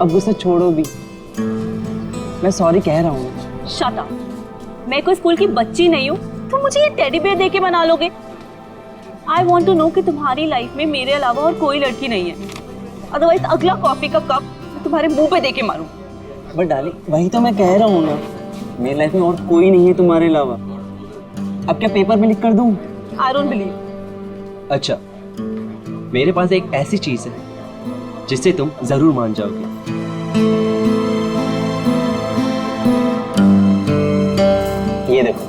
अब गुस्सा छोड़ो भी, मैं सॉरी कह रहा हूँ। Shut up. मैं कोई स्कूल की बच्ची नहीं हूँ तो मुझे ये टेडी बेयर देके मना लोगे? आई वॉन्ट टू नो कि तुम्हारी लाइफ में मेरे अलावा और कोई लड़की नहीं है, अदरवाइज अगला कॉफी का कप मैं तुम्हारे मुंह पे देके मारूं। बट डार्लिंग वही तो मैं कह रहा हूँ ना, मेरी लाइफ में और कोई नहीं है तुम्हारे अलावा। अब क्या पेपर में लिख कर दूँ? I don't believe. अच्छा, मेरे पास एक ऐसी चीज है जिससे तुम जरूर मान जाओगे। ये देखो,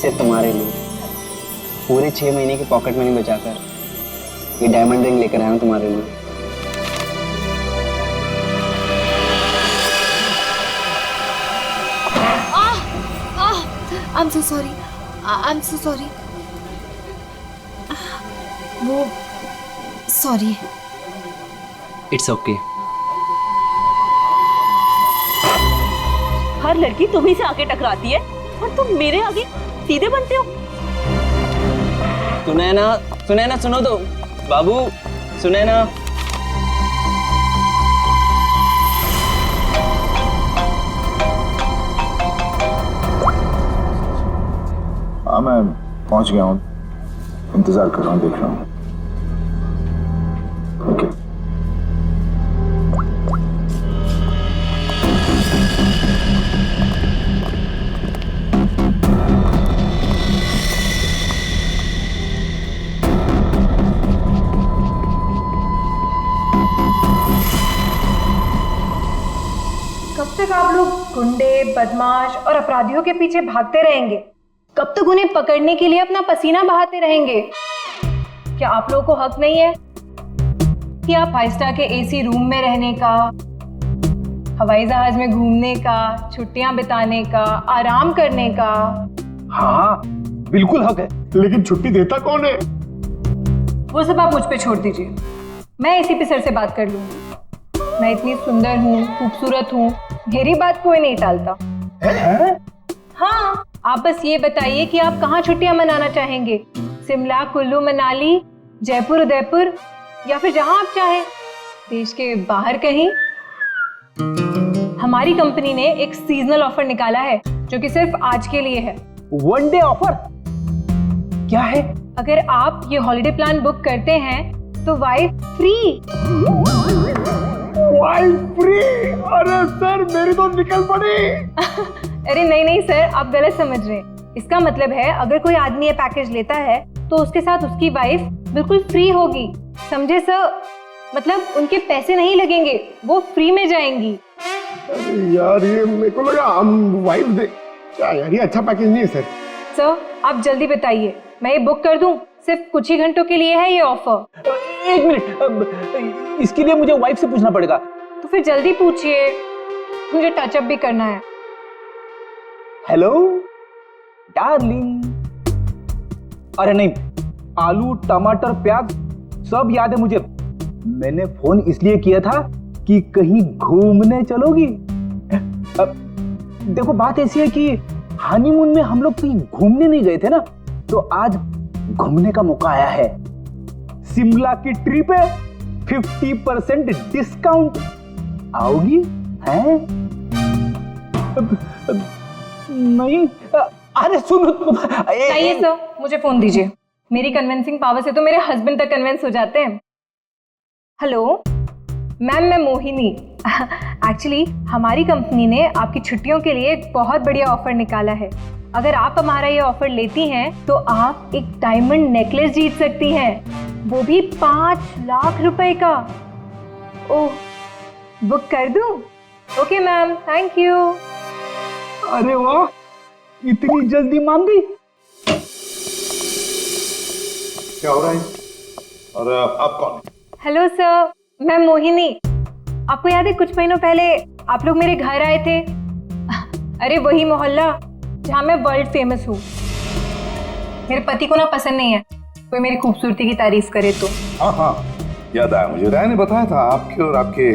सिर्फ तुम्हारे लिए पूरे 6 महीने की पॉकेट मनी बचाकर ये डायमंड रिंग लेकर आया हूँ तुम्हारे लिए। I'm so sorry. I'm so sorry. वो सॉरी। It's okay. हर लड़की तुम्ही से आके टकराती है और तुम मेरे आगे सीधे बनते हो। सुनैना सुनो तो बाबू, सुनैना। हाँ मैं पहुंच गया हूँ, इंतजार कर रहा हूँ, देख रहा हूँ। ओके। कब तक आप लोग गुंडे, बदमाश और अपराधियों के पीछे भागते रहेंगे? कब तक उन्हें पकड़ने के लिए अपना पसीना बहाते रहेंगे? क्या आप लोगों को हक नहीं है कि आप 5 स्टार के एसी रूम में रहने का, हवाई जहाज में घूमने का, छुट्टियां बिताने का, आराम करने का? हाँ बिल्कुल हक है, लेकिन छुट्टी देता कौन है? वो सब आप मुझ पे छोड़ दीजिए, मैं एसीपी सर से बात कर लूंगी। मैं इतनी सुंदर हूँ, खूबसूरत हूँ, मेरी बात कोई नहीं टालता। हाँ, आप बस ये बताइए कि आप कहाँ छुट्टियां मनाना चाहेंगे? शिमला, कुल्लू, मनाली, जयपुर, उदयपुर, या फिर जहां आप चाहें, देश के बाहर कहीं। हमारी कंपनी ने एक सीजनल ऑफर निकाला है जो कि सिर्फ आज के लिए है। वन डे ऑफर क्या है? अगर आप ये हॉलिडे प्लान बुक करते हैं तो वाइफ फ्री। Wife free? अरे सर मेरी तो निकल पड़ी। अरे नहीं सर, आप गलत समझ रहे हैं। इसका मतलब है अगर कोई आदमी ये पैकेज लेता है तो उसके साथ उसकी वाइफ बिल्कुल फ्री होगी, समझे सर? मतलब उनके पैसे नहीं लगेंगे, वो फ्री में जाएंगी। अरे यार ये मेरे को लगा हम वाइफ दे। क्या यार, ये अच्छा पैकेज नहीं है सर। सर आप जल्दी बताइए, मैं ये बुक कर दूं? सिर्फ कुछ ही घंटों के लिए है ये ऑफर। 1 मिनट, इसके लिए मुझे वाइफ से पूछना पड़ेगा। तो फिर जल्दी पूछिए, मुझे टचअप भी करना है। Hello darling. अरे नहीं, आलू, टमाटर, प्याज सब याद है मुझे। मैंने फोन इसलिए किया था कि कहीं घूमने चलोगी? देखो बात ऐसी है कि हनीमून में हम लोग कहीं घूमने नहीं गए थे ना, तो आज घूमने का मौका आया है। शिमला की ट्रिप है, 50% डिस्काउंट। आओगी? हैं? नहीं, अरे सुनो। चाहिए सर, मुझे फोन दीजिए। मेरी कन्विंसिंग पावर से तो मेरे हस्बैंड तक कन्विंस हो जाते हैं। हेलो मैम, मैं मोहिनी। एक्चुअली हमारी कंपनी ने आपकी छुट्टियों के लिए एक बहुत बढ़िया ऑफर निकाला है। अगर आप हमारा ये ऑफर लेती हैं तो आप एक डायमंड नेकलेस जीत सकती हैं, वो भी 5 लाख रुपए का। ओह, बुक कर दूं? Okay ma'am, thank you. अरे वाह, इतनी जल्दी मान गई। क्या हो रहा है? और आप कौन? हेलो सर, मैं मोहिनी। आपको याद है कुछ महीनों पहले आप लोग मेरे घर आए थे? अरे वही मोहल्ला जहाँ मैं वर्ल्ड फेमस हूँ। मेरे पति को ना पसंद नहीं है कोई मेरी खूबसूरती की तारीफ करे तो। हाँ याद आया मुझे, राय ने बताया था आपके और आपके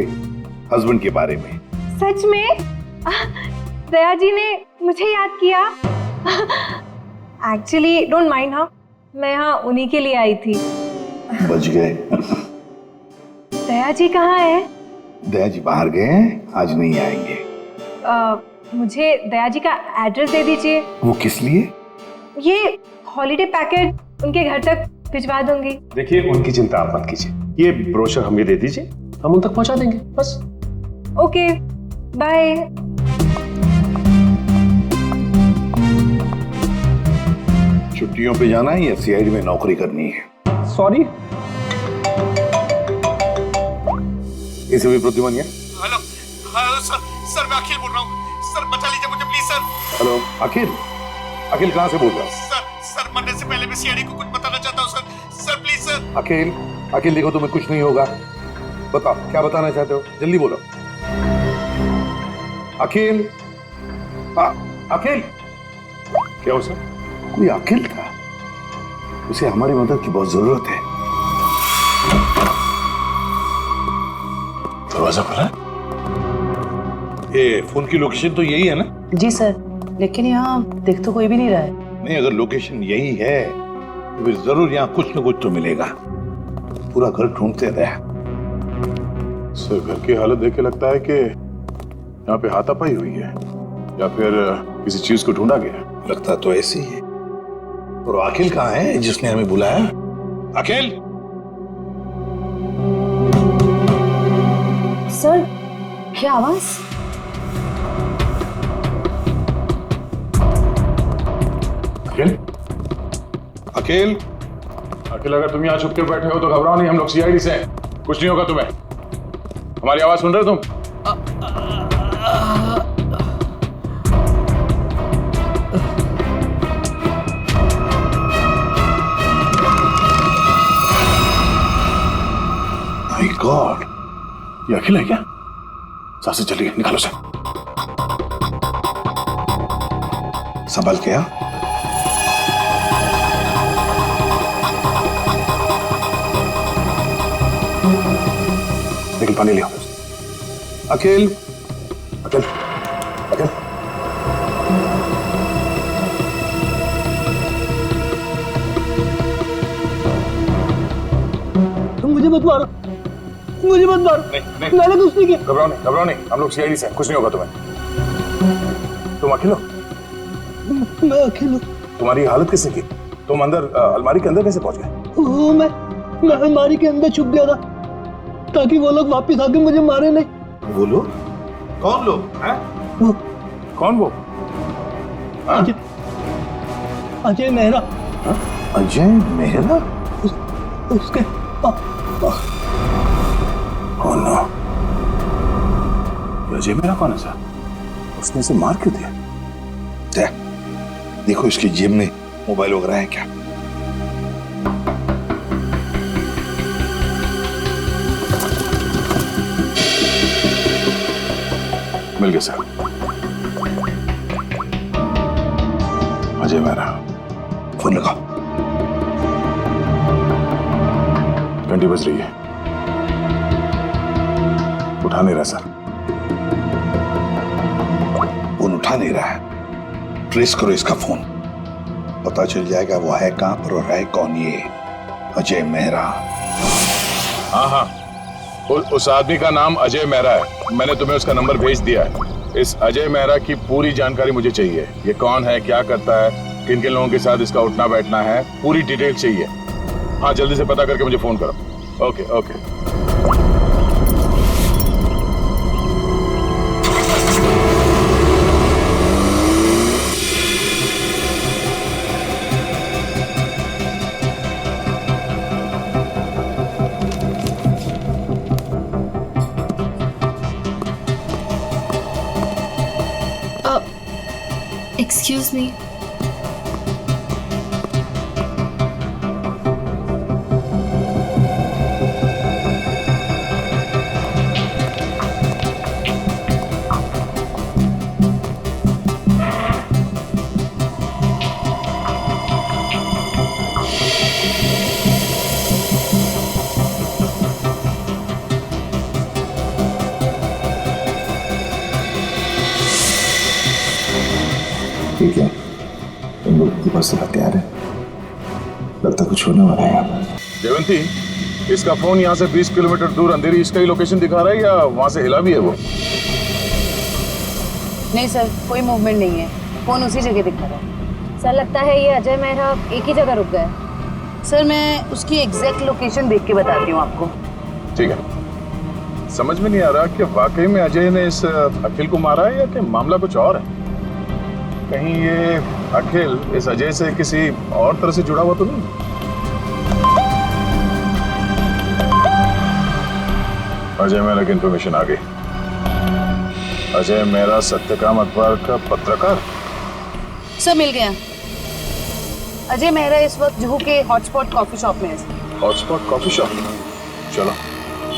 हस्बैंड के बारे में। सच में? दया जी ने मुझे याद किया। एक्चुअली डोंट माइंड, हाँ मैं यहाँ उन्हीं के लिए आई थी। बच गए। दया जी कहाँ है? दया जी बाहर गए हैं, आज नहीं आएंगे। मुझे दया जी का एड्रेस दे दीजिए। वो किस लिए? ये हॉलीडे पैकेट उनके घर तक भिजवा दूंगी। देखिए उनकी चिंता आप मत कीजिए, ये ब्रोशर हमें दे दीजिए, हम उन तक पहुंचा देंगे बस। Okay bye. छुट्टियों पे जाना है या सीआईडी में नौकरी करनी है? सॉरी। इसे भी प्रतिमानिया। हेलो हेलो सर मैं अखिल बोल रहा हूँ सर, बचा लीजिए मुझे प्लीज सर। हेलो अखिल, अखिल कहाँ से बोल रहा हूँ? सर मरने से पहले मैं सीआईडी को कुछ बताना चाहता हूँ सर प्लीज सर। अखिल, अखिल देखो तुम्हें कुछ नहीं होगा, बताओ क्या बताना चाहते हो, जल्दी बोलो। अखिल, अखिल। क्या हो सर? कोई अखिल था, उसे हमारी मदद की बहुत जरूरत है। दरवाजा खुला है? ये फोन की लोकेशन तो यही है ना? जी सर, लेकिन यहाँ देख तो कोई भी नहीं रहा है। नहीं, अगर लोकेशन यही है तो फिर जरूर यहाँ कुछ न कुछ तो मिलेगा। पूरा घर ढूंढते रहे। सर घर की हालत देख के लगता है कि यहाँ पे हाथापाई हुई है या फिर किसी चीज को ढूंढा गया। लगता तो ऐसे ही है। और अखिल कहाँ है जिसने हमें बुलाया? अखिल, सर क्या आवाज? अखिल, अखिल, अखिल अगर तुम यहाँ छुप के बैठे हो तो घबराओ नहीं, हम लोग सीआईडी से हैं, कुछ नहीं होगा तुम्हें। हमारी आवाज सुन रहे हो तुम? माय गॉड, ये अखिल है क्या? सांसें चली गई, निकालो से। संभल के आ। लेकिन पानी लिया। अखिल, अखिल, अखिल। तुम मुझे मत मारो, मुझे मत मारो। नहीं, मैंने कुछ नहीं किया। घबराओ नहीं, हम लोग सीआईडी से हैं, कुछ नहीं होगा तुम्हें। तुम अकेले हो? मैं अकेले हूँ। तुम्हारी हालत किसने की? तुम अंदर अलमारी के अंदर कैसे पहुंच गए? वो मैं अलमारी के अंदर छुप गया था ताकि वो लोग वापस आके मुझे मारे नहीं। वो लोग? कौन लोग हैं? वो कौन वो? अजय, अजय मेहरा। अजय मेहरा? उसके Oh no. अजय मेरा कौन है सर? उसने इसे मार क्यों दिया? देखो इसकी जेब में मोबाइल वगैरह है क्या? मिल गया सर। अजय मेरा। फोन लगाओ। घंटी बज रही है, उठा नहीं रहा सर। फोन उठा नहीं रहा है, ट्रेस करो इसका फोन, पता चल जाएगा वो है कहां पर और है कौन ये अजय मेहरा। हाँ, उस आदमी का नाम अजय मेहरा है, मैंने तुम्हें उसका नंबर भेज दिया है। इस अजय मेहरा की पूरी जानकारी मुझे चाहिए। ये कौन है, क्या करता है, किन किन लोगों के साथ इसका उठना बैठना है, पूरी डिटेल चाहिए। हाँ, जल्दी से पता करके मुझे फोन करो। Okay okay. Excuse me. ठीक है, तुम लोग के पास तैयार है, लगता कुछ होने वाला है यहाँ पर। जयवंती, इसका फोन यहाँ से 20 किलोमीटर दूर अंधेरी इसका ही लोकेशन दिखा रहा है या वहां से हिला भी है वो? नहीं सर, कोई मूवमेंट नहीं है, फोन उसी जगह दिखा रहा है। सर लगता है ये अजय मेहरा एक ही जगह रुक गए। सर मैं उसकी एग्जैक्ट लोकेशन देख के बताती हूँ आपको। ठीक है, समझ में नहीं आ रहा कि वाकई में अजय ने इस अखिल को मारा है या कि मामला कुछ और है। कहीं ये अखिल इस अजय से किसी और तरह से जुड़ा हुआ तो नहीं? अजय मेहरा की इंफॉर्मेशन आ गई। अजय मेहरा सत्यकाम अखबार का पत्रकार। सर मिल गया। अजय मेहरा इस वक्त जुहू के हॉटस्पॉट कॉफी शॉप में है। Hotspot coffee shop? चलो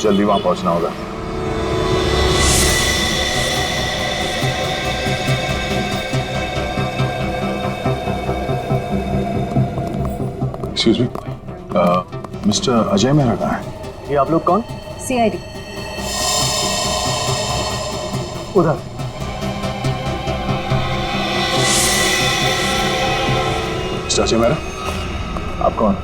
जल्दी वहां पहुंचना होगा। Excuse me, mister Ajay Mehra कहाँ है? ये आप लोग कौन? सीआईडी। उधर। मिस्टर अजय मेहरा, आप कौन?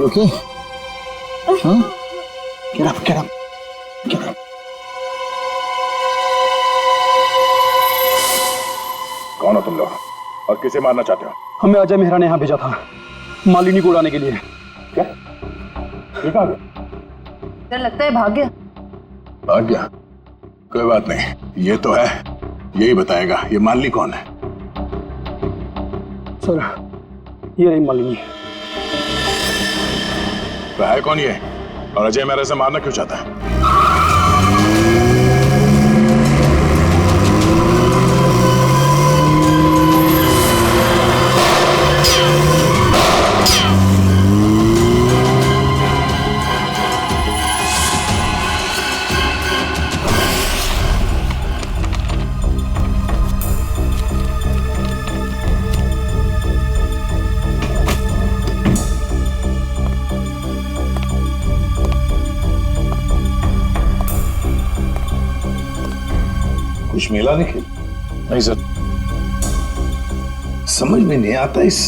Okay. Huh? Get up, get up, get up. कौन हो तुम लोग और किसे मारना चाहते हो? हमें अजय मेहरा ने यहाँ भेजा था मालिनी को उड़ाने के लिए। क्या? ये कहाँ गया? सर लगता है भाग गया। भाग गया? कोई बात नहीं, ये तो है, यही बताएगा ये मालिनी कौन है। सर ये रही मालिनी। तो है कौन ये और अजय मेहरा से मारना क्यों चाहता है? कुछ मिला निखिल? नहीं सर। समझ में नहीं आता इस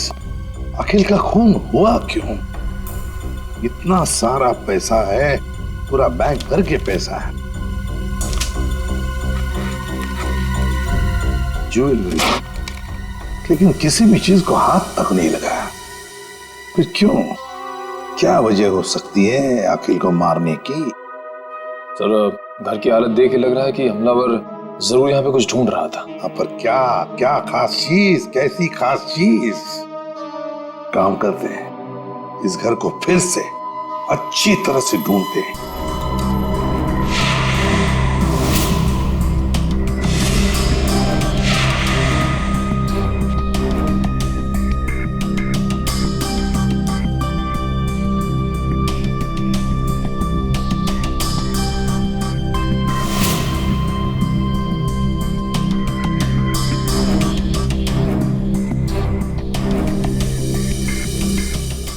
अखिल का खून हुआ क्यों? इतना सारा पैसा है, पूरा बैंक भर के पैसा है, ज्वेलरी, लेकिन किसी भी चीज को हाथ तक नहीं लगाया। फिर क्यों? क्या वजह हो सकती है अखिल को मारने की? सर घर की हालत देख के लग रहा है कि हमलावर जरूर यहाँ पे कुछ ढूंढ रहा था। पर क्या क्या खास चीज, कैसी खास चीज? काम करते हैं, इस घर को फिर से अच्छी तरह से ढूंढते हैं।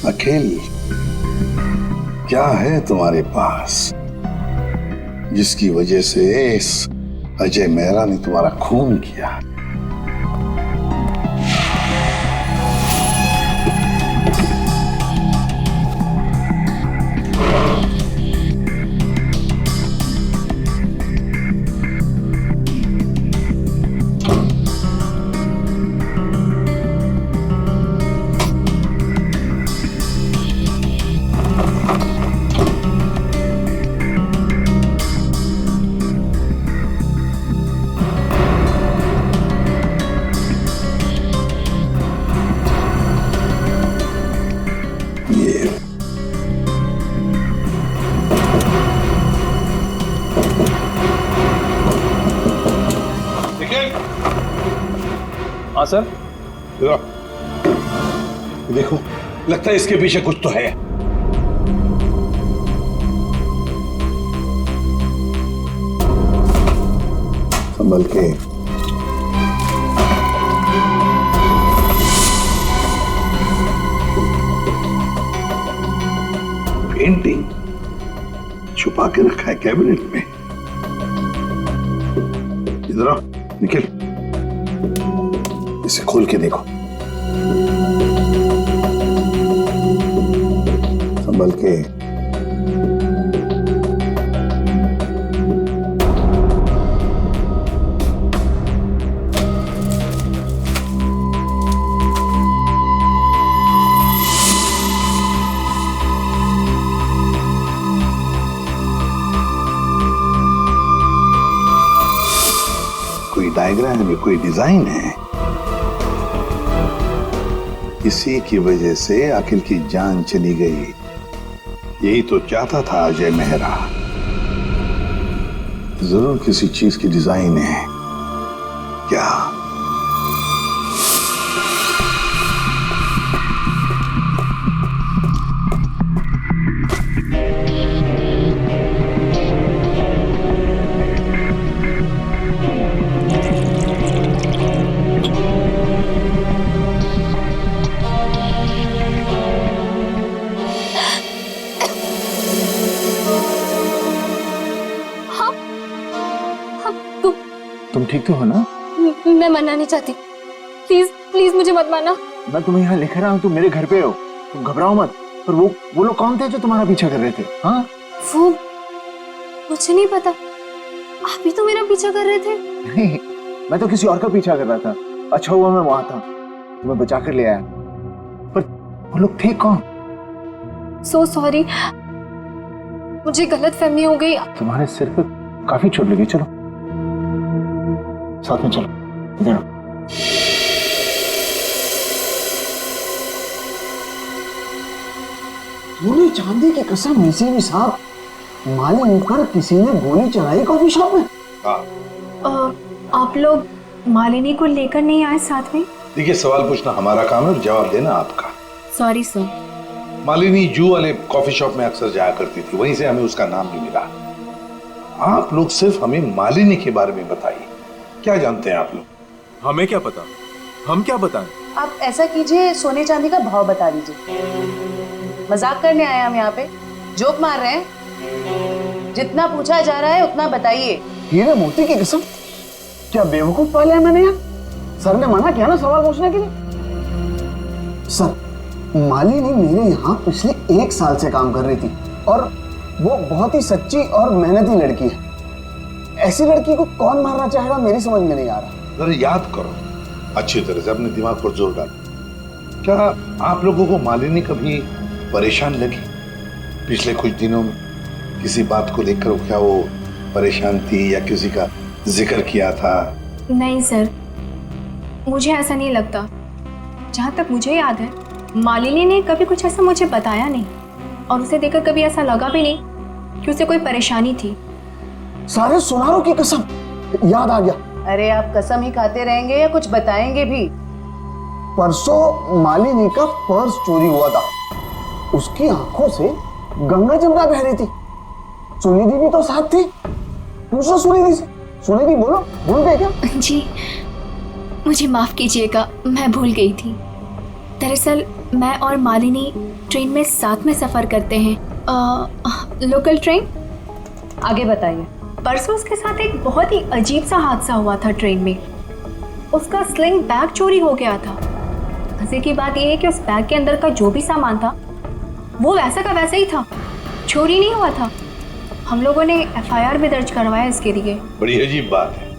अखिल, क्या है तुम्हारे पास जिसकी वजह से इस अजय मेहरा ने तुम्हारा खून किया? हाँ सर। देखो, लगता है इसके पीछे कुछ तो है। संभल के। पेंटिंग छुपा के रखा है कैबिनेट में। इधर आओ, निखिल, इसे खोल के देखो। संभल के। कोई डायग्राम है, कोई डिजाइन है। इसी की वजह से अखिल की जान चली गई। यही तो चाहता था अजय मेहरा। जरूर किसी चीज की डिजाइन है। क्या? तुम ठीक तो हो ना? मैं मरना नहीं चाहती, प्लीज प्लीज मुझे मत मारना। मैं तुम्हें यहाँ लिख रहा हूँ, तुम मेरे घर पे हो, तुम घबराओ मत। पर वो लोग कौन थे जो तुम्हारा पीछा कर रहे थे? हाँ, वो मुझे नहीं पता। आप ही तो मेरा पीछा कर रहे थे। नहीं, मैं तो किसी और का पीछा कर रहा था। अच्छा हुआ मैं वहां था, तुम्हें बचा कर ले आया। पर वो लोग थे कौन? सो सॉरी, मुझे गलत फहमी हो गई। तुम्हारे सिर पे काफी चोट लगी। चलो साथ में चलो। इधर आओ। सोने चांदी की कसम, नसीबी साहब, मालिक पर किसी ने गोली चलाई कॉफी शॉप में। आप लोग मालिनी को लेकर नहीं आए साथ में? देखिए, सवाल पूछना हमारा काम है और जवाब देना आपका। Sorry sir. मालिनी जू वाले कॉफी शॉप में अक्सर जाया करती थी, वहीं से हमें उसका नाम भी मिला। आप लोग सिर्फ हमें मालिनी के बारे में बताइए, क्या जानते हैं आप लोग? हमें क्या पता, हम क्या बताएं? आप ऐसा कीजिए, सोने चांदी का भाव बता दीजिए। मजाक करने आए हम यहाँ पे, जोक मार रहे हैं। जितना पूछा जा रहा है उतना बताइए। हीरे मोती की कसम, क्या बेवकूफ पाले हैं मैंने यहाँ? सर ने मना किया ना सवाल पूछने के लिए। सर, मालिनी मेरे यहाँ पिछले 1 साल से काम कर रही थी और वो बहुत ही सच्ची और मेहनती लड़की है। ऐसी लड़की को कौन मारना चाहेगा, मेरी समझ में नहीं आ रहा। जरा याद करो अच्छी तरह से, अपने दिमाग पर जोर डालो। क्या आप लोगों को मालिनी कभी परेशान लगी पिछले कुछ दिनों में? किसी बात को लेकर क्या वो परेशान थी या किसी का जिक्र किया था? नहीं सर, मुझे ऐसा नहीं लगता। जहाँ तक मुझे याद है, मालिनी ने कभी कुछ ऐसा मुझे बताया नहीं और उसे देखकर कभी ऐसा लगा भी नहीं कि उसे कोई परेशानी थी। सारे सुनारों की कसम, याद आ गया। अरे आप कसम ही खाते रहेंगे या कुछ बताएंगे भी? परसों मालिनी का पर्स चोरी हुआ था। उसकी आंखों से गंगा जमुना बह रही थी। सुनिधि भी तो साथ थी। पूछो सुनिधि से। सुनिधि बोलो, भूल गए क्या? जी मुझे माफ कीजिएगा, मैं भूल गई थी। दरअसल मैं और मालिनी ट्रेन में साथ में सफर करते हैं, लोकल ट्रेन। आगे बताइए। परसों उसके साथ एक बहुत ही अजीब सा हादसा हुआ था ट्रेन में। उसका स्लिंग बैग चोरी हो गया था। मजे की बात यह है कि उस बैग के अंदर का जो भी सामान था वो वैसा का वैसा ही था, चोरी नहीं हुआ था। हम लोगों ने FIR भी दर्ज करवाया इसके लिए। बड़ी अजीब बात है,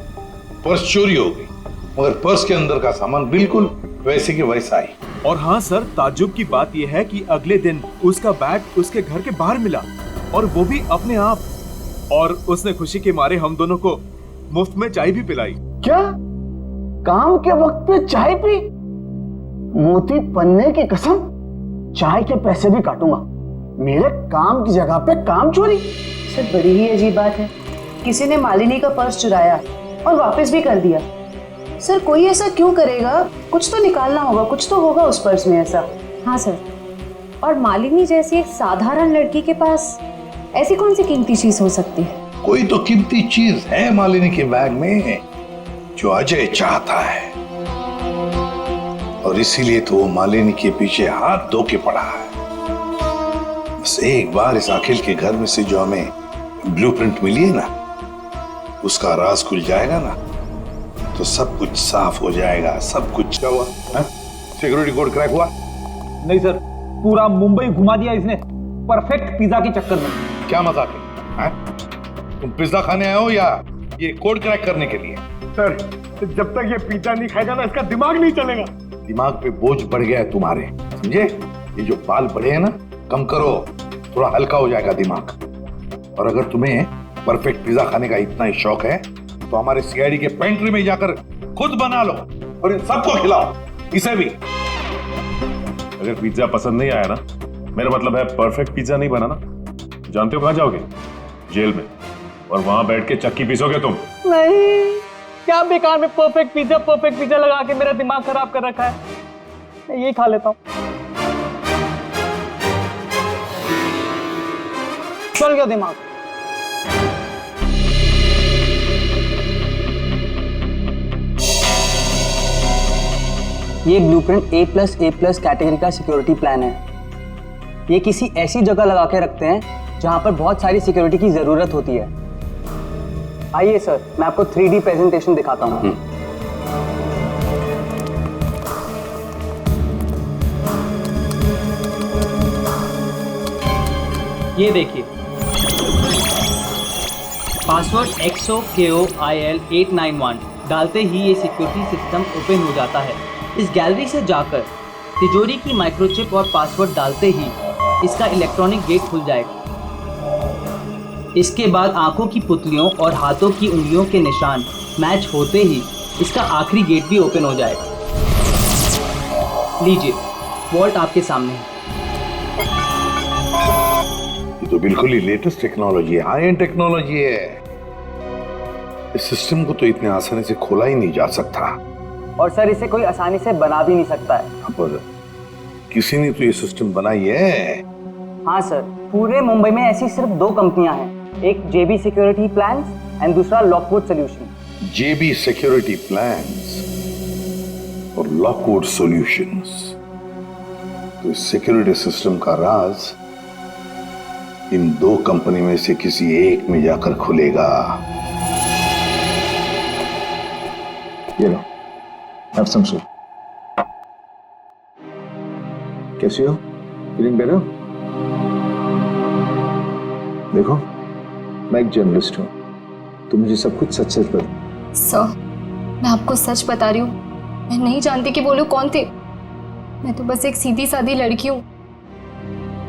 पर्स चोरी हो गई मगर पर्स के अंदर का सामान बिल्कुल वैसे के वैसा ही। और हाँ सर, ताज्जुब की बात यह है कि अगले दिन उसका बैग उसके घर के बाहर मिला और वो भी अपने आप। और उसने खुशी के मारे हम दोनों को मुफ्त में चाय भी पिलाई। क्या? काम के वक्त पे चाय पी? मोती पन्ने की कसम, चाय के पैसे भी काटूंगा। मेरे काम की जगह पे काम चोरी। सर बड़ी ही अजीब बात है, किसी ने मालिनी का पर्स चुराया और वापस भी कर दिया। सर कोई ऐसा क्यों करेगा? कुछ तो निकालना होगा, कुछ तो होगा उस पर्स में ऐसा। हाँ सर, और मालिनी जैसी एक साधारण लड़की के पास ऐसी कौन सी कीमती चीज हो सकती है? कोई तो कीमती चीज है मालिनी के बैग में जो अजय चाहता है और इसीलिए तो वो मालिनी के पीछे हाथ धो के पड़ा है। बस एक बार इस अखिल के घर में से जो हमें ब्लूप्रिंट मिली है ना, उसका राज खुल जाएगा ना तो सब कुछ साफ हो जाएगा। सब कुछ क्या हुआ? सिक्योरिटी कोड क्रैक हुआ? नहीं सर, पूरा मुंबई घुमा दिया इसने परफेक्ट पिज्जा के चक्कर में। क्या मजाक है? तुम पिज्जा खाने आए हो या ये कोड क्रैक करने के लिए? सर जब तक ये पिज्जा नहीं खाएगा ना इसका दिमाग नहीं चलेगा। दिमाग पे बोझ बढ़ गया है तुम्हारे, समझे? ये जो बाल बढ़े हैं ना, कम करो, थोड़ा हल्का हो जाएगा दिमाग। और अगर तुम्हें परफेक्ट पिज्जा खाने का इतना ही शौक है तो हमारे CID के पेंट्री में जाकर खुद बना लो और इन सबको खिलाओ, इसे भी। अगर पिज्जा पसंद नहीं आया ना, मेरा मतलब है परफेक्ट पिज्जा नहीं बना ना, जानते हो कहां जाओगे? जेल में। और वहां बैठ के चक्की पीसोगे तुम। नहीं, क्या बेकार में परफेक्ट पिज्जा लगा के मेरा दिमाग खराब कर रखा है। मैं यही खा लेता हूँ। चल गया दिमाग। ये ब्लूप्रिंट A+A+ कैटेगरी का सिक्योरिटी प्लान है। ये किसी ऐसी जगह लगा के रखते हैं जहां पर बहुत सारी सिक्योरिटी की जरूरत होती है। आइए सर, मैं आपको 3D प्रेजेंटेशन दिखाता हूं। ये देखिए, पासवर्ड XOKOIL891 डालते ही ये सिक्योरिटी सिस्टम ओपन हो जाता है। इस गैलरी से जाकर तिजोरी की माइक्रोचिप और पासवर्ड डालते ही इसका इलेक्ट्रॉनिक गेट खुल जाएगा। इसके बाद आंखों की पुतलियों और हाथों की उंगलियों के निशान मैच होते ही इसका आखिरी गेट भी ओपन हो जाएगा। लीजिए, वॉल्ट आपके सामने है। ये तो बिल्कुल ही लेटेस्ट टेक्नोलॉजी है, हाई एंड टेक्नोलॉजी है। इस सिस्टम को तो इतने आसानी से खोला ही नहीं जा सकता। और सर इसे कोई आसानी से बना भी नहीं सकता है। पर किसी ने तो ये सिस्टम बनाई है। हाँ सर, पूरे मुंबई में ऐसी सिर्फ 2 कंपनियां हैं, एक JB सिक्योरिटी प्लान्स एंड दूसरा Lockwood solution. JB security plans और लॉकवुड सॉल्यूशंस। तो इस सिक्योरिटी सिस्टम का राज इन 2 कंपनी में से किसी एक में जाकर खुलेगा। ये लो, have some soup. कैसी हो? Feeling better? देखो, मैं एक जर्नलिस्ट हूँ, तो मुझे सब कुछ सच सच बताओ। सर, मैं आपको सच बता रही हूँ, मैं नहीं जानती कि वो लोग कौन थे। मैं तो बस एक सीधी सादी लड़की हूँ,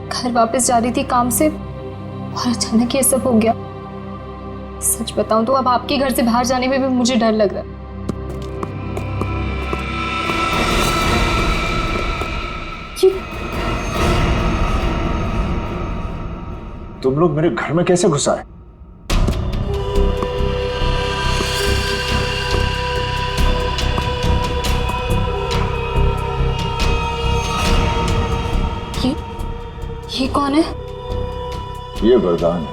घर वापस जा रही थी काम से और अचानक ये सब हो गया। सच बताऊं तो अब आपके घर से बाहर जाने में भी मुझे डर लग रहा है। तुम लोग मेरे घर में कैसे घुस आए? ये कौन है? ये वरदान है।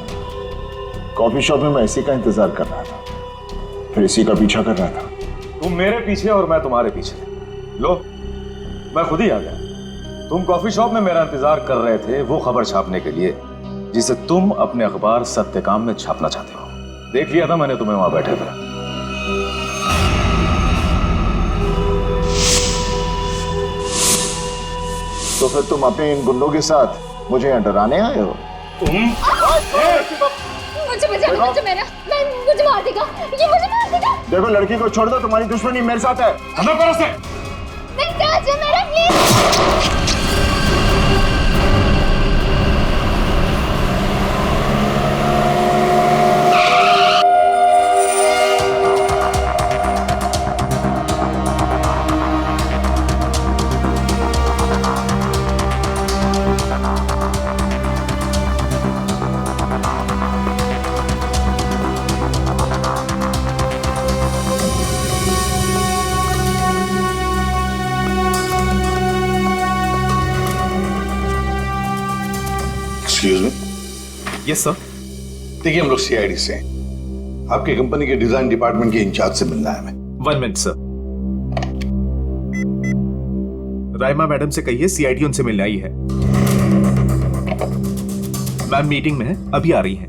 कॉफी शॉप में मैं इसी का इंतजार कर रहा था, फिर इसी का पीछा कर रहा था। तुम मेरे पीछे और मैं तुम्हारे पीछे। लो, मैं खुद ही आ गया। तुम कॉफी शॉप में मेरा इंतजार कर रहे थे वो खबर छापने के लिए जिसे तुम अपने अखबार सत्यकाम में छापना चाहते हो। देख लिया था मैंने तुम्हें वहां बैठे थे। तो फिर तुम अपने इन गुंडों के साथ मुझे यहाँ डराने आए हो? मुझे मार देगा, ये मुझे मार देगा। देखो, लड़की को छोड़ दो, तुम्हारी दुश्मनी मेरे साथ है। हमें करो से। नहीं, ताज है मेरा, please. Excuse me. Yes sir. देखिए, हम लोग सीआईडी से हैं। आपकी कंपनी के डिजाइन डिपार्टमेंट के इंचार्ज से मिलना है हमें। 1 मिनट सर। राइमा मैडम से कहिए सीआईडी उनसे मिलने आई है। मैम मीटिंग में है, अभी आ रही है।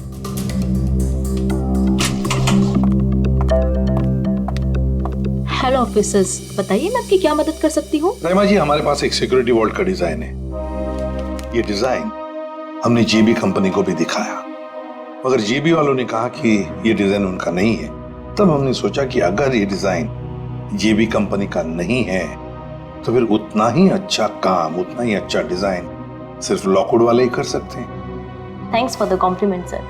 हेलो ऑफिसर्स, बताइए मैं आपकी क्या मदद कर सकती हूँ? राइमा जी, हमारे पास एक सिक्योरिटी वॉल्ट का डिजाइन है। ये डिजाइन हमने जीबी कंपनी को भी दिखाया, मगर जीबी वालों ने कहा कि ये डिजाइन उनका नहीं है। तब हमने सोचा कि अगर ये डिजाइन जीबी कंपनी का नहीं है तो फिर उतना ही अच्छा काम, उतना ही अच्छा डिजाइन सिर्फ लॉकवुड वाले ही कर सकते हैं। Thanks for the compliment sir.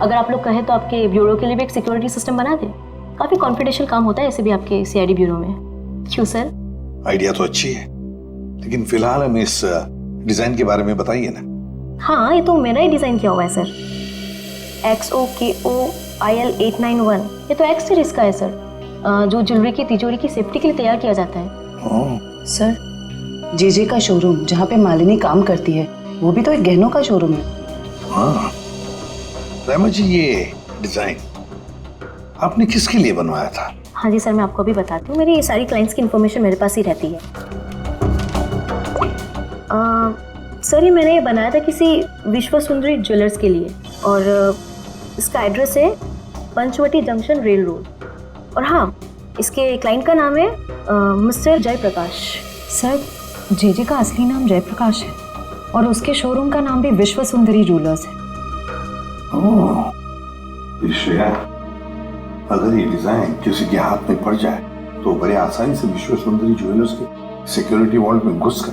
अगर आप लोग कहें तो आपके ब्यूरो के लिए भी एक सिक्योरिटी सिस्टम बना दें। काफी कॉन्फिडेंशियल काम होता है ऐसे भी आपके सीआईडी ब्यूरो में। क्यों सर? आइडिया तो अच्छी है, लेकिन फिलहाल हमें इस डिजाइन के बारे में बताइए ना। हाँ, ये तो मेरा ही डिजाइन किया हुआ है सर। XOKOIL891, ये तो एक्स सीरीज का है सर, जो ज्वेलरी की तिजोरी की सेफ्टी के लिए तैयार किया जाता है। सर, जेजे का शोरूम जहाँ पे मालिनी काम करती है वो भी तो एक गहनों का शोरूम है। हाँ रामा जी, ये डिजाइन आपने किसके लिए बनवाया था? हाँ जी सर, मैं आपको अभी बताती हूँ। मेरी सारी क्लाइंट्स की इन्फॉर्मेशन मेरे पास ही रहती है। सर, ये मैंने बनाया था किसी विश्व सुंदरी ज्वेलर्स के लिए, और इसका एड्रेस है पंचवटी जंक्शन रेल रोड। और हाँ, इसके क्लाइंट का नाम है मिस्टर जयप्रकाश। सर, जेजे का असली नाम जयप्रकाश है और उसके शोरूम का नाम भी विश्व सुंदरी ज्वेलर्स है। श्रेया, अगर ये डिजाइन किसी के हाथ में पड़ जाए तो बड़े आसानी से विश्व सुंदरी ज्वेलर्स के सिक्योरिटी वॉल्ट में घुसकर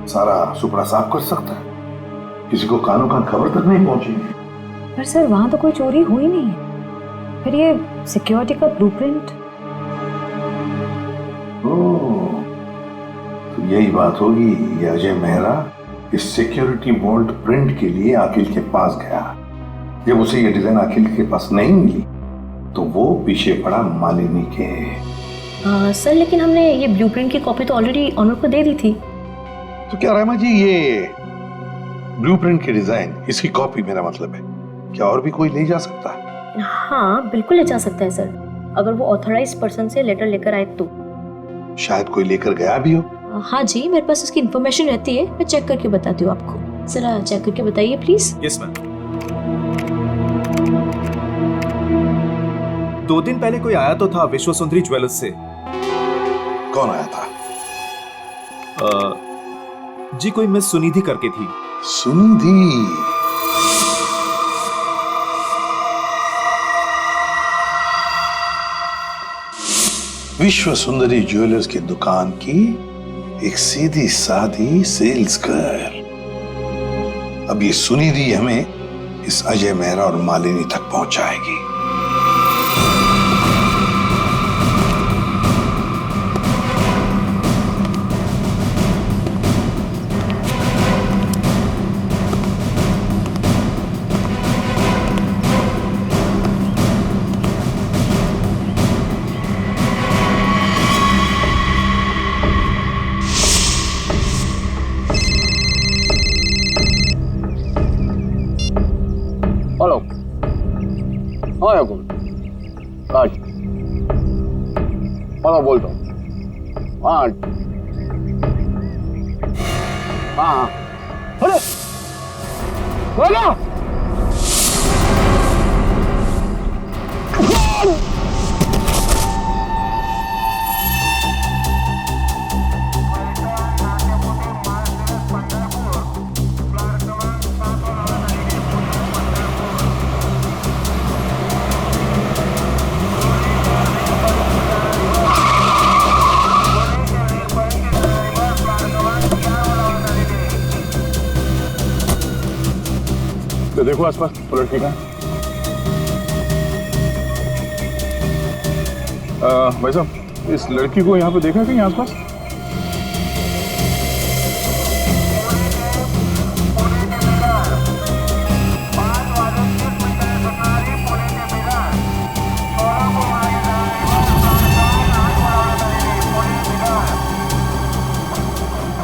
सारा सुपड़ा साफ कर सकता है। किसी को कानों कान खबर तक नहीं पहुंचेगी। पर सर, वहां तो कोई चोरी हुई नहीं है। फिर ये सिक्योरिटी का ब्लूप्रिंट। तो यही बात होगी, ये अजय मेहरा इस सिक्योरिटी वॉल्ट प्रिंट के लिए अखिल के पास गया। जब उसे ये डिजाइन अखिल के पास नहीं मिली तो वो पीछे पड़ा मालिनी के। सर, लेकिन हमने ये ब्लूप्रिंट की कॉपी तो ऑलरेडी ऑनर को दे दी थी। तो क्या रामा जी, ये ब्लूप्रिंट के डिजाइन, इसकी कॉपी मेरा मतलब है, क्या और भी कोई ले जा सकता है? हाँ, बिल्कुल ले जा सकता है सर, अगर वो ऑथराइज्ड पर्सन से लेटर लेकर आए तो। शायद कोई लेकर गया भी हो। हाँ जी, मेरे पास उसकी इन्फॉर्मेशन रहती है, मैं चेक करके बताती हूँ आपको। जरा चेक करके बताइए प्लीज। Yes ma'am. 2 दिन पहले कोई आया तो था विश्व सुंदरी ज्वेलर्स से। कौन आया था? जी, कोई मिस सुनिधि करके थी। सुनिधि? विश्व सुंदरी ज्वेलर्स की दुकान की एक सीधी सादी सेल्स गर्ल। अब ये सुनिधि हमें इस अजय मेहरा और मालिनी तक पहुंचाएगी। और बोलता हूँ। हाँ हाँ अरे बोलो। तो देखो आसपास वो लड़की का। भाई साहब इस लड़की को यहाँ पे देखा कहीं आसपास?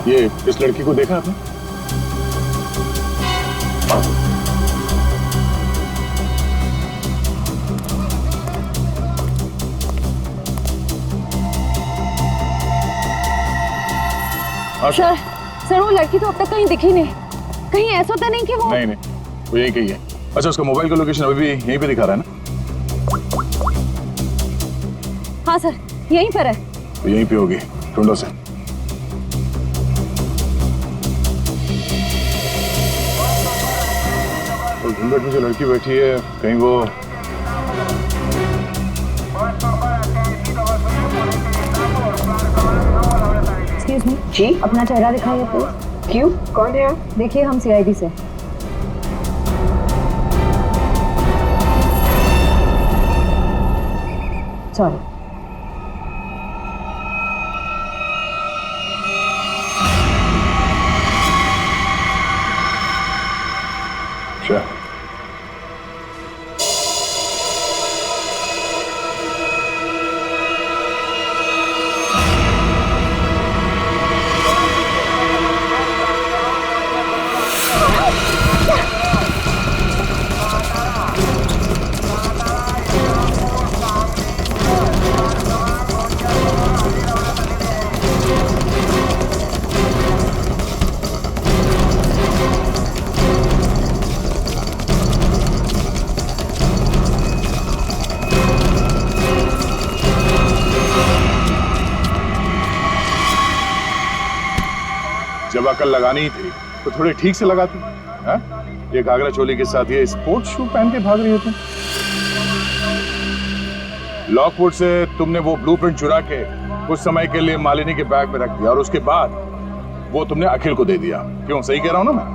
ये इस लड़की को देखा आपने? सर वो लड़की तो अब तक कहीं दिखी नहीं। कहीं ऐसा तो नहीं कि वो नहीं वो यही कही है। अच्छा उसका मोबाइल का लोकेशन अभी भी यहीं पे दिखा रहा है ना? हाँ सर यहीं पर है। तो यहीं पे होगी, ढूंढो से। और घूंघट में जो लड़की बैठी है कहीं वो एक्सक्यूज मी जी, अपना चेहरा दिखाइए प्लीज। क्यों, कौन है आप? देखिए हम सीआईडी से। सॉरी। अच्छा जब अकल लगानी ही थी तो थोड़ी ठीक से लगाती। हाँ? ये घाघरा चोली के साथ ये स्पोर्ट्स शू पहन के भाग रही हो तुम। लॉकवुड से तुमने वो ब्लूप्रिंट चुरा के कुछ समय के लिए मालिनी के बैग में रख दिया और उसके बाद वो तुमने अखिल को दे दिया। क्यों, सही कह रहा हूं ना मैं?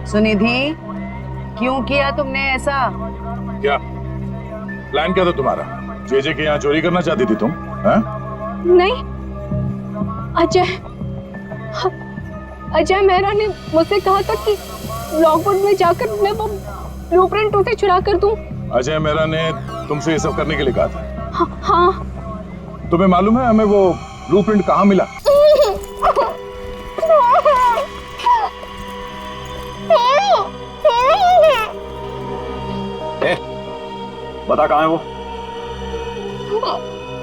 सुनिधि, क्यों किया तुमने ऐसा? क्या प्लान क्या था तुम्हारा? जेजे के यहाँ चोरी करना चाहती थी तुम? हाँ? नहीं, अजय मेहरा ने मुझसे कहा था कि लॉकवुड में जाकर मैं वो ब्लूप्रिंट उसे चुरा कर दूं। अजय मेहरा ने तुमसे ये सब करने के लिए कहा था? हाँ। तुम्हें मालूम है हमें वो ब्लूप्रिंट कहाँ मिला? बता कहाँ है वो?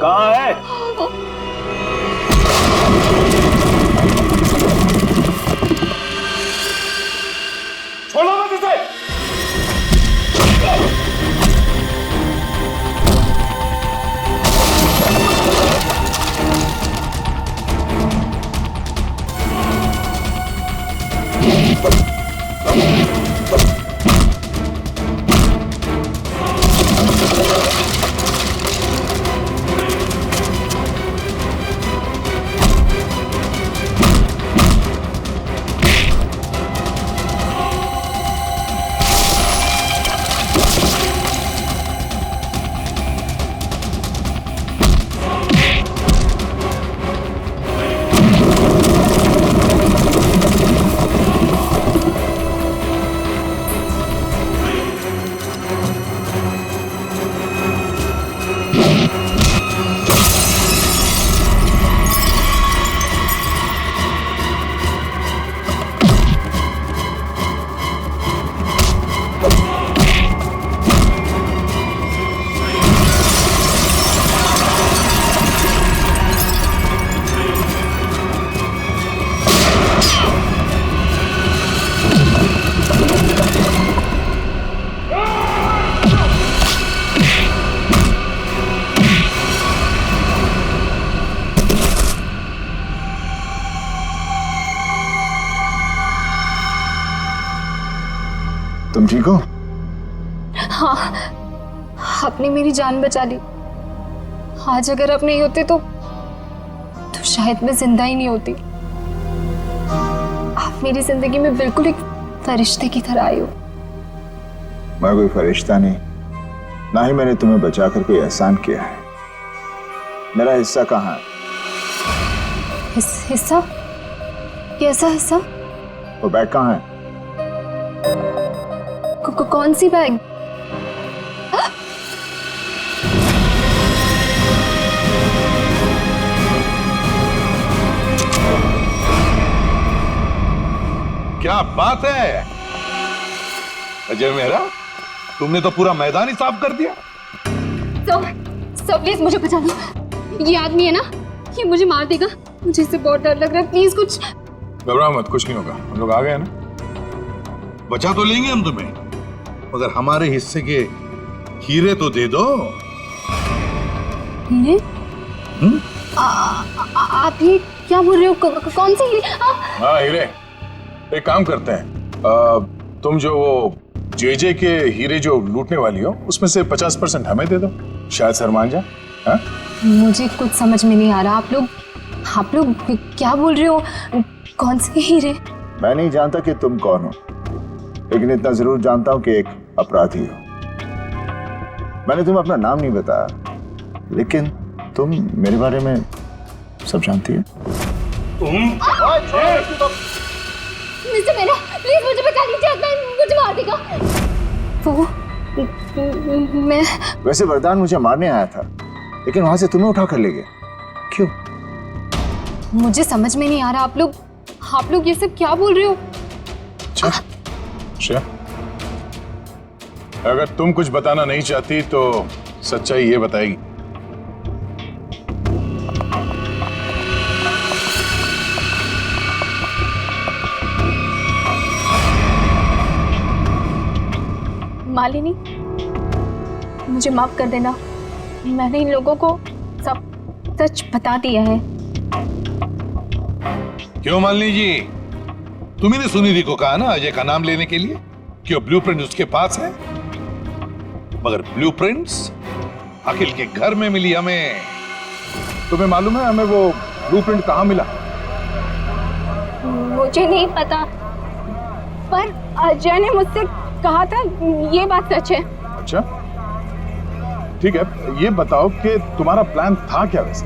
कहाँ है? छोड़ो मत इसे! तुम ठीक हो? हाँ, आपने मेरी जान बचा ली। आज अगर आप नहीं होते तो शायद मैं जिंदा ही नहीं होती। आप मेरी जिंदगी में बिल्कुल एक फरिश्ते की तरह आए हो। मैं कोई फरिश्ता नहीं, ना ही मैंने तुम्हें बचाकर कोई एहसान किया है। मेरा हिस्सा कहाँ है? हिस्सा? कैसा हिस्सा? वो बैग कहाँ है? कौन सी बैग? क्या बात है अजय मेहरा, तुमने तो पूरा मैदान ही साफ कर दिया। सर प्लीज मुझे बचा लो। ये आदमी है ना, ये मुझे मार देगा। मुझे इससे बहुत डर लग रहा है। प्लीज कुछ। घबराओ मत, कुछ नहीं होगा। हम लोग आ गए ना, बचा तो लेंगे हम तुम्हें, मगर हमारे हिस्से के हीरे तो दे दो। हीरे? आप ये क्या बोल रहे हो? कौन से हीरे? हाँ हीरे। एक काम करते हैं, तुम जो वो जेजे के हीरे जो लूटने वाली हो उसमें से 50% हमें दे दो, शायद सर मान जाए। हाँ? मुझे कुछ समझ में नहीं आ रहा। आप लोग क्या बोल रहे हो? कौन से हीरे? मैं नहीं जानता कि तुम कौन हो, लेकिन इतना जरूर जानता हूं कि एक अपराधी हो। मैंने तुम्हें अपना नाम नहीं बताया, लेकिन तुम मेरे बारे में सब जानती है। मिस्टर मेरा, प्लीज मुझे बचा लीजिए, मुझे मार देगा वो। मैं वैसे वरदान मुझे मारने आया था, लेकिन वहां से तुम्हें उठा कर ले गया। क्यों? मुझे समझ में नहीं आ रहा। आप लोग ये सब क्या बोल रहे हो? अच्छा, अगर तुम कुछ बताना नहीं चाहती तो सच्चाई ये बताएगी। मालिनी, मुझे माफ कर देना। मैंने इन लोगों को सब सच बता दिया है। क्यों मालिनी जी, तुम्ही ने सुनिधि को कहा ना अजय का नाम लेने के लिए कि वो ब्लूप्रिंट उसके पास है, मगर ब्लूप्रिंट्स अखिल के घर में मिली हमें। तुम्हें मालूम है हमें वो ब्लूप्रिंट कहाँ मिला? मुझे नहीं पता, पर अजय ने मुझसे कहा था। ये बात सच है। अच्छा ठीक है, ये बताओ कि तुम्हारा प्लान था क्या वैसे?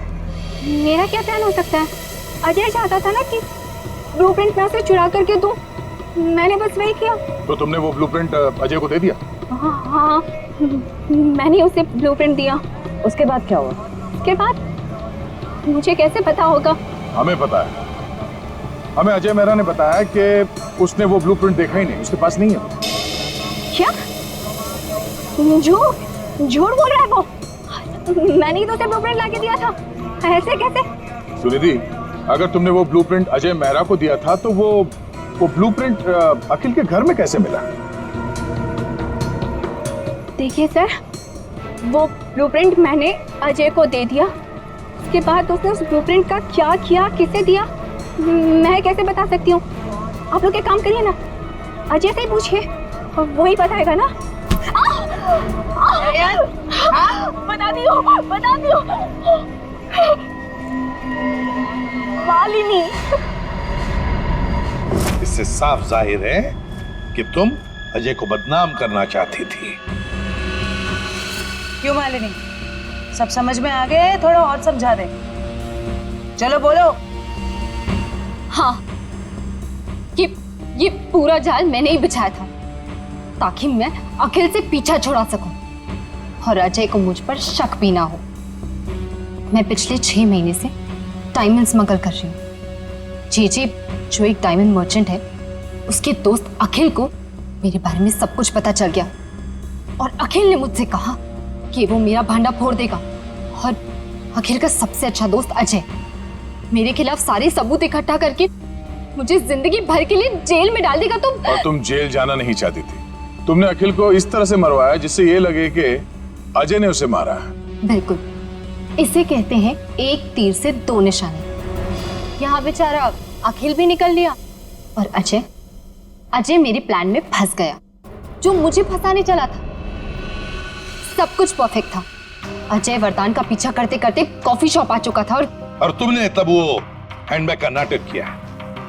मेरा क्या प्लान हो सकता है? अजय चाहता था ना कि ब्लूप्रिंट मैं से चुरा करके दूं। मैंने बस वही किया। तो तुमने वो ब्लूप्रिंट अजय को दे दिया? हाँ, मैंने उसे ब्लूप्रिंट दिया। उसके बाद क्या हुआ? उसके बाद मुझे कैसे पता होगा? हमें पता है। हमें अजय मेहरा ने बताया कि उसने वो ब्लूप्रिंट देखा ही नहीं, उसके पास नहीं है। क्या? झूठ बोल रहा है वो। मैंने ही तो उसे ब्लूप्रिंट लाके दिया था। ऐसे कैसे? सुनिधि, अगर तुमने वो ब्लूप्रिंट अजय मेहरा को दिया था तो वो ब्लूप्रिंट अखिल के घर में कैसे मिला? देखिए सर, वो ब्लूप्रिंट मैंने अजय को दे दिया। उसके बाद उसने उस ब्लूप्रिंट का क्या किया, किसे दिया, मैं कैसे बता सकती हूँ? आप लोग एक काम करिए ना, अजय से ही पूछिए, वही बताएगा ना। बता दियो। मालिनी, इससे साफ जाहिर है कि तुम अजय को बदनाम करना चाहती थी। क्यों मालिनी, सब समझ में आ गए? थोड़ा और समझा दे। चलो बोलो। हाँ, ये पूरा जाल मैंने ही बिछाया था ताकि मैं अखिल से पीछा छुड़ा सकूं और अजय को मुझ पर शक भी ना हो। मैं पिछले 6 महीने से डायमंड स्मगल कर रही हूँ। जेजे जो एक डायमंड मर्चेंट है, उसके दोस्त अखिल को मेरे बारे में सब कुछ पता चल गया और अखिल ने मुझसे कहा कि वो मेरा भांडा फोड़ देगा। और अखिल का सबसे अच्छा दोस्त अजय मेरे खिलाफ सारे सबूत इकट्ठा करके मुझे जिंदगी भर के लिए जेल में डाल देगा। और तुम जेल जाना नहीं चाहती थी। तुमने अखिल को इस तरह से मरवाया जिससे ये लगे कि अजय ने उसे मारा है। बिल्कुल, इसे कहते हैं एक तीर से 2 निशाने। यहाँ बेचारा अखिल भी निकल लिया और अजय मेरे प्लान में फंस गया। जो मुझे फंसाने चला था। सब कुछ परफेक्ट था। अजय वरदान का पीछा करते करते कॉफी शॉप आ चुका था और तुमने तब वो हैंडबैग का नाटक किया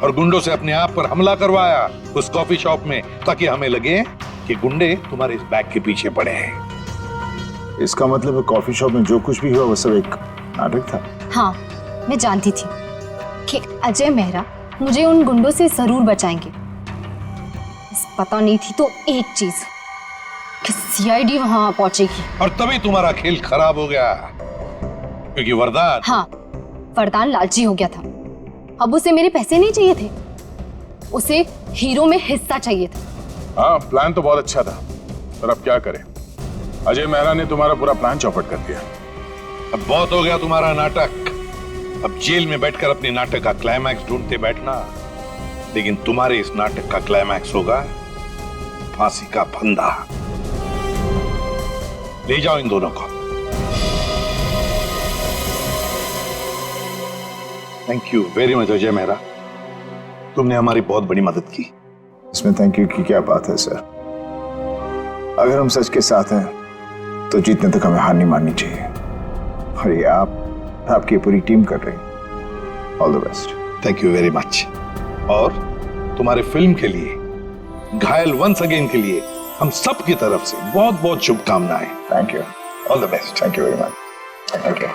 और गुंडों से अपने आप पर हमला करवाया उस कॉफी शॉप में, ताकि हमें लगे कि गुंडे तुम्हारे इस बैग के पीछे पड़े हैं। इसका मतलब है कॉफी शॉप में जो कुछ भी हुआ वो सब एक नाटक था। हाँ, मैं जानती थी कि अजय मेहरा मुझे उन गुंडों से जरूर बचाएंगे। बस पता नहीं थी तो एक चीज कि सीआईडी वहां पहुंचेगी। और तभी तुम्हारा खेल खराब हो गया, क्योंकि वरदान, हाँ, वरदान लालची हो गया था। अब उसे मेरे पैसे नहीं चाहिए थे, उसे हीरो में हिस्सा चाहिए था। हाँ, प्लान तो बहुत अच्छा था, पर अब क्या करें? अजय मेहरा ने तुम्हारा पूरा प्लान चौपट कर दिया। अब बहुत हो गया तुम्हारा नाटक। अब जेल में बैठकर अपने नाटक का क्लाइमैक्स ढूंढते बैठना, लेकिन तुम्हारे इस नाटक का क्लाइमैक्स होगा फांसी का फंदा। ले जाओ इन दोनों को। Thank you very much Ajay Mehra, तुमने हमारी बहुत बड़ी मदद की। इसमें थैंक यू की क्या बात है सर? अगर हम सच के साथ हैं तो जीतने तक हमें हार नहीं माननी चाहिए, और ये आपकी पूरी टीम कर रही है। All the best. Thank you very much. और तुम्हारे फिल्म के लिए, घायल वंस अगेन के लिए हम सब की तरफ से बहुत बहुत शुभकामनाएं। Thank you. All the best. Thank you very much. Thank you.